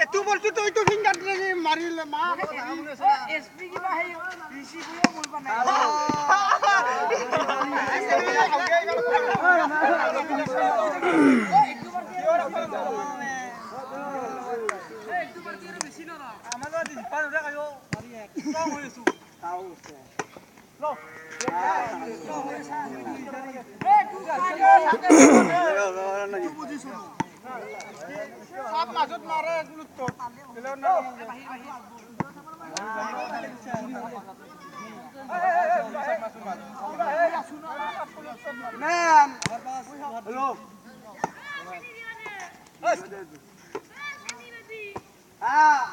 এটো বলছো তো ওইটো ফিঙ্গার মারিলে মা এসপি কি ভাই ঋষি বুইও বলবা না আমাদের পান রে কায়ো তো হইছো তাও লো তু বুঝিছো সাপ মাছত মারে এগুলো তো দিলো না ম্যাম হ্যালো হ্যাঁ